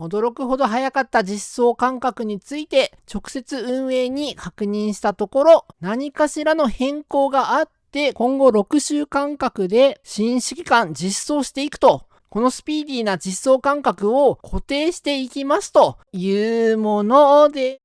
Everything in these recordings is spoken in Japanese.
驚くほど早かった実装間隔について直接運営に確認したところ、何かしらの変更があって今後6週間隔で新指揮官実装していくと、このスピーディーな実装間隔を固定していきますというもので、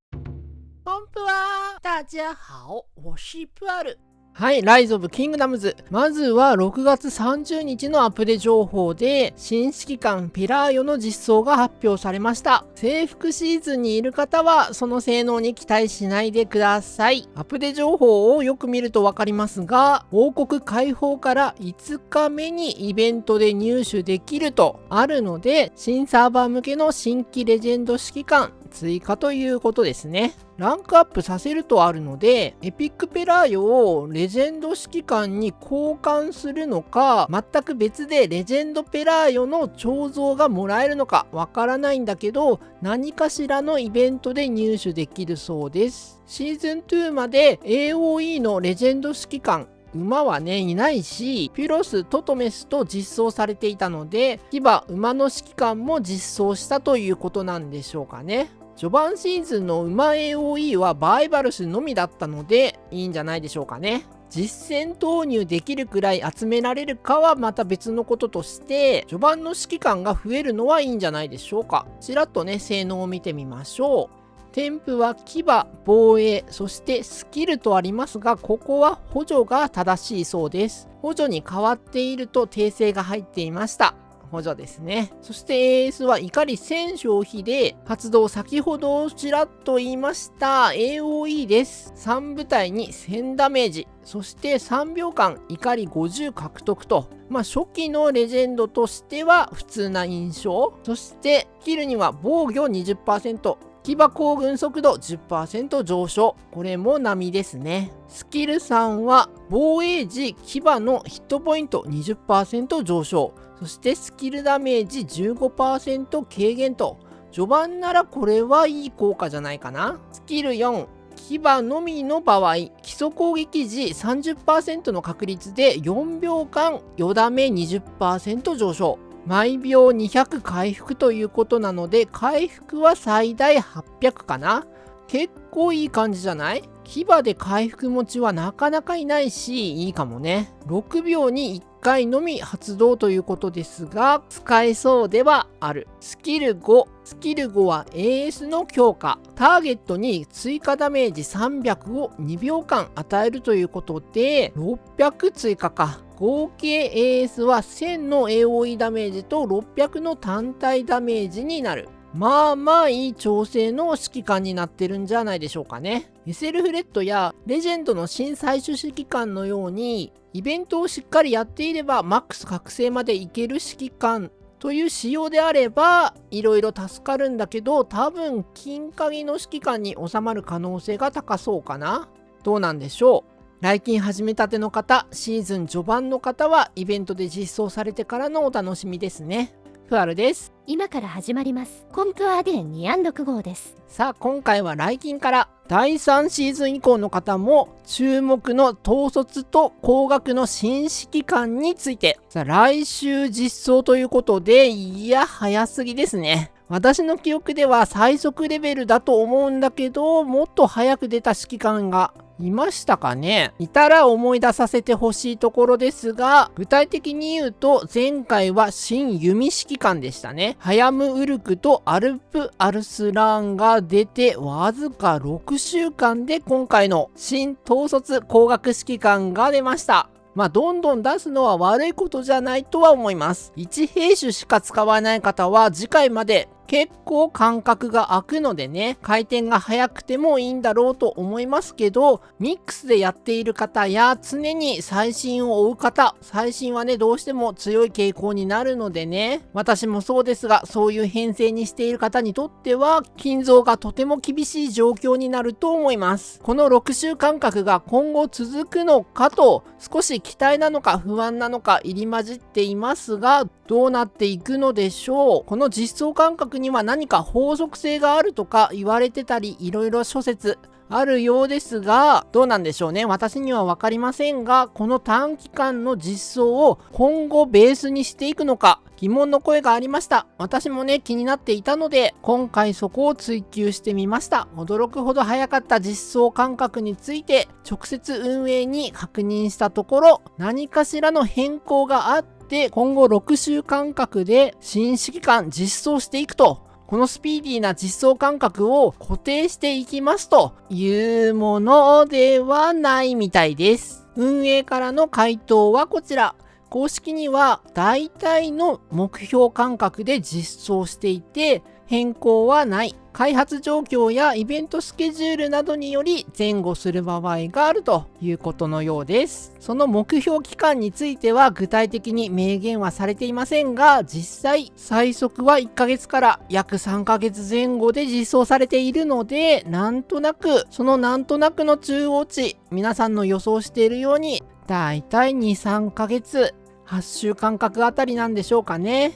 こんぷは大家好，我是プアル。はい、ライズ・オブ・キングダムズ。まずは6月30日のアップデート情報で、新指揮官ペラーヨの実装が発表されました。征服シーズンにいる方は、その性能に期待しないでください。アップデート情報をよく見るとわかりますが、王国開放から5日目にイベントで入手できるとあるので、新サーバー向けの新規レジェンド指揮官、追加ということですね。ランクアップさせるとあるので、エピックペラーヨをレジェンド指揮官に交換するのか、全く別でレジェンドペラーヨの彫像がもらえるのかわからないんだけど、何かしらのイベントで入手できるそうです。シーズン2まで AOE のレジェンド指揮官、馬はねいないし、ピュロス、トトメスと実装されていたので、騎馬、馬の指揮官も実装したということなんでしょうかね。序盤シーズンの馬 AOE はバイバルスのみだったのでいいんじゃないでしょうかね。実戦投入できるくらい集められるかはまた別のこととして、序盤の指揮官が増えるのはいいんじゃないでしょうか。ちらっとね性能を見てみましょう。添付は騎馬、防衛、そしてスキルとありますが、ここは補助が正しいそうです。補助に変わっていると訂正が入っていました。補助ですね。そして AS は怒り1000消費で発動、先ほどちらっと言いました AOE です。3部隊に1000ダメージ、そして3秒間怒り50獲得と、初期のレジェンドとしては普通な印象。そしてスキルには防御 20%、騎馬行軍速度 10% 上昇。これも並ですね。スキル3は防衛時騎馬のヒットポイント 20% 上昇。そしてスキルダメージ 15% 軽減と、序盤ならこれはいい効果じゃないかな。スキル4、騎馬のみの場合、基礎攻撃時 30% の確率で4秒間よだめ 20% 上昇。毎秒200回復ということなので、回復は最大800かな。結構いい感じじゃない？騎馬で回復持ちはなかなかいないし、いいかもね。6秒に1回のみ発動ということですが、使えそうではある。スキル5。スキル5は AS の強化。ターゲットに追加ダメージ300を2秒間与えるということで、600追加か。合計 AS は1000の AOE ダメージと600の単体ダメージになる。まあまあいい調整の指揮官になってるんじゃないでしょうかね。SL フレットやレジェンドの新最終指揮官のようにイベントをしっかりやっていればマックス覚醒までいける指揮官という仕様であればいろいろ助かるんだけど、多分金鍵の指揮官に収まる可能性が高そうかな。どうなんでしょう。来金始めたての方、シーズン序盤の方はイベントで実装されてからのお楽しみですね。フアルです。今から始まります。コンプアデン2&6号です。さあ今回は来金から第3シーズン以降の方も注目の統率と高額の新指揮官について、さあ来週実装ということで、いや早すぎですね。私の記憶では最速レベルだと思うんだけど、もっと早く出た指揮官がいましたかね。いたら思い出させてほしいところですが、具体的に言うと前回は新弓指揮官でしたね。ハヤムウルクとアルプ・アルスラーンが出てわずか6週間で今回の新統率高額指揮官が出ました。どんどん出すのは悪いことじゃないとは思います。1兵種しか使わない方は次回まで結構間隔が空くのでね、回転が早くてもいいんだろうと思いますけど、ミックスでやっている方や常に最新を追う方、最新はねどうしても強い傾向になるのでね、私もそうですが、そういう編成にしている方にとっては金増がとても厳しい状況になると思います。この6週間隔が今後続くのかと少し期待なのか不安なのか入り混じっていますが、どうなっていくのでしょう。この実装間隔には何か法則性があるとか言われてたり、いろいろ諸説あるようですが、どうなんでしょうね。私には分かりませんが、この短期間の実装を今後ベースにしていくのか、疑問の声がありました。私もね、気になっていたので、今回そこを追求してみました。驚くほど早かった実装間隔について、直接運営に確認したところ、何かしらの変更があって、今後6週間隔で新指揮官実装していくと。このスピーディーな実装間隔を固定していきますというものではないみたいです。運営からの回答はこちら。公式には大体の目標間隔で実装していて変更はない。開発状況やイベントスケジュールなどにより前後する場合があるということのようです。その目標期間については具体的に明言はされていませんが、実際最速は1ヶ月から約3ヶ月前後で実装されているので、なんとなくの中央値、皆さんの予想しているようにだいたい 2,3 ヶ月8週間隔あたりなんでしょうかね。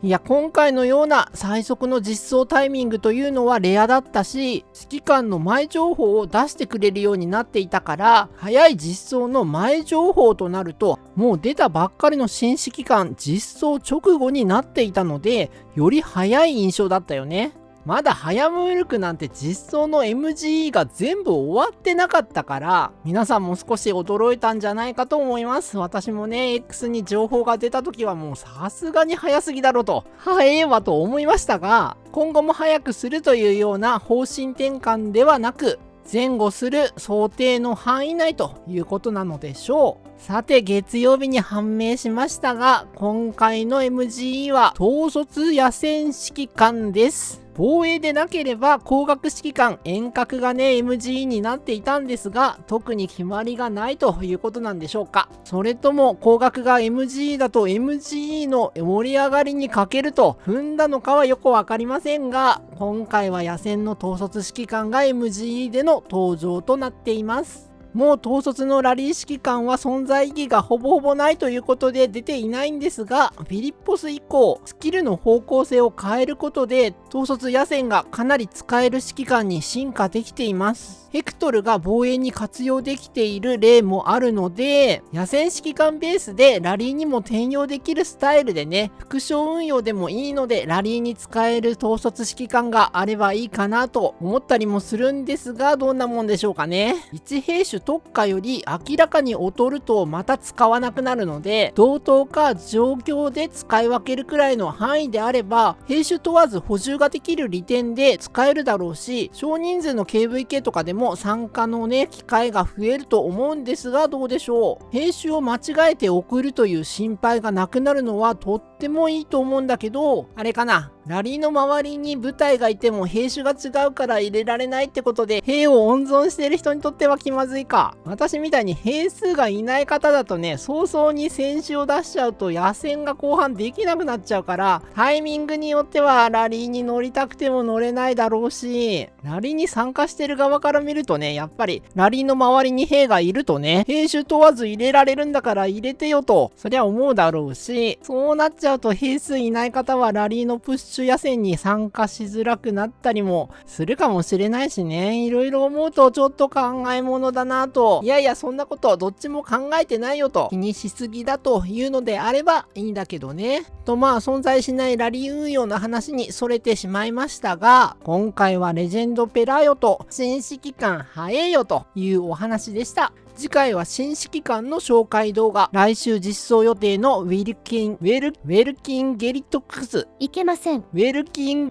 いや、今回のような最速の実装タイミングというのはレアだったし、指揮官の前情報を出してくれるようになっていたから、早い実装の前情報となると、もう出たばっかりの新指揮官実装直後になっていたので、より早い印象だったよね。まだ早ムールクなんて実装の MGE が全部終わってなかったから、皆さんも少し驚いたんじゃないかと思います。私もね、X に情報が出た時はもうさすがに早すぎだろと、早えわと思いましたが、今後も早くするというような方針転換ではなく、前後する想定の範囲内ということなのでしょう。さて、月曜日に判明しましたが、今回の MGE は統率野戦指揮官です。防衛でなければ光学指揮官遠隔がね MGE になっていたんですが、特に決まりがないということなんでしょうか。それとも光学が MGE だと MGE の盛り上がりに欠けると踏んだのかはよくわかりませんが、今回は野戦の統率指揮官が MGE での登場となっています。もう統率のラリー指揮官は存在意義がほぼほぼないということで出ていないんですが、フィリッポス以降スキルの方向性を変えることで統率野戦がかなり使える指揮官に進化できています。ヘクトルが防衛に活用できている例もあるので、野戦指揮官ベースでラリーにも転用できるスタイルでね、副将運用でもいいのでラリーに使える統率指揮官があればいいかなと思ったりもするんですが、どんなもんでしょうかね。一兵種特化より明らかに劣るとまた使わなくなるので、同等か状況で使い分けるくらいの範囲であれば兵種問わず補充ができる利点で使えるだろうし、少人数の KVK とかでも参加のね機会が増えると思うんですが、どうでしょう。兵種を間違えて送るという心配がなくなるのはとってもいいと思うんだけど、あれかな、ラリーの周りに部隊がいても兵種が違うから入れられないってことで兵を温存している人にとっては気まずいか。私みたいに兵数がいない方だとね、早々に戦士を出しちゃうと野戦が後半できなくなっちゃうから、タイミングによってはラリーに乗りたくても乗れないだろうし、ラリーに参加してる側から見るとね、やっぱりラリーの周りに兵がいるとね、兵種問わず入れられるんだから入れてよとそりゃ思うだろうし、そうなっちゃうと兵数いない方はラリーのプッシュ野戦に参加しづらくなったりもするかもしれないしね。いろいろ思うとちょっと考えものだなと。いやいや、そんなことどっちも考えてないよと、気にしすぎだというのであればいいんだけどね。と存在しないラリー運用の話にそれてしまいましたが、今回はレジェンドペラよと新指揮官早えよというお話でした。次回は新指揮官の紹介動画、来週実装予定のウェルキンゲリトクス、いけません。ウェルキン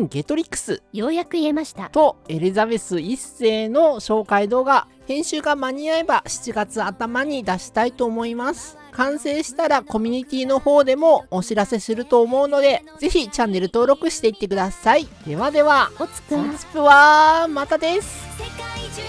ゲトリクスようやく言えました。とエリザベス1世の紹介動画、編集が間に合えば7月頭に出したいと思います。完成したらコミュニティの方でもお知らせすると思うので、ぜひチャンネル登録していってください。ではでは、おつくん。おつぷはまたです。世界中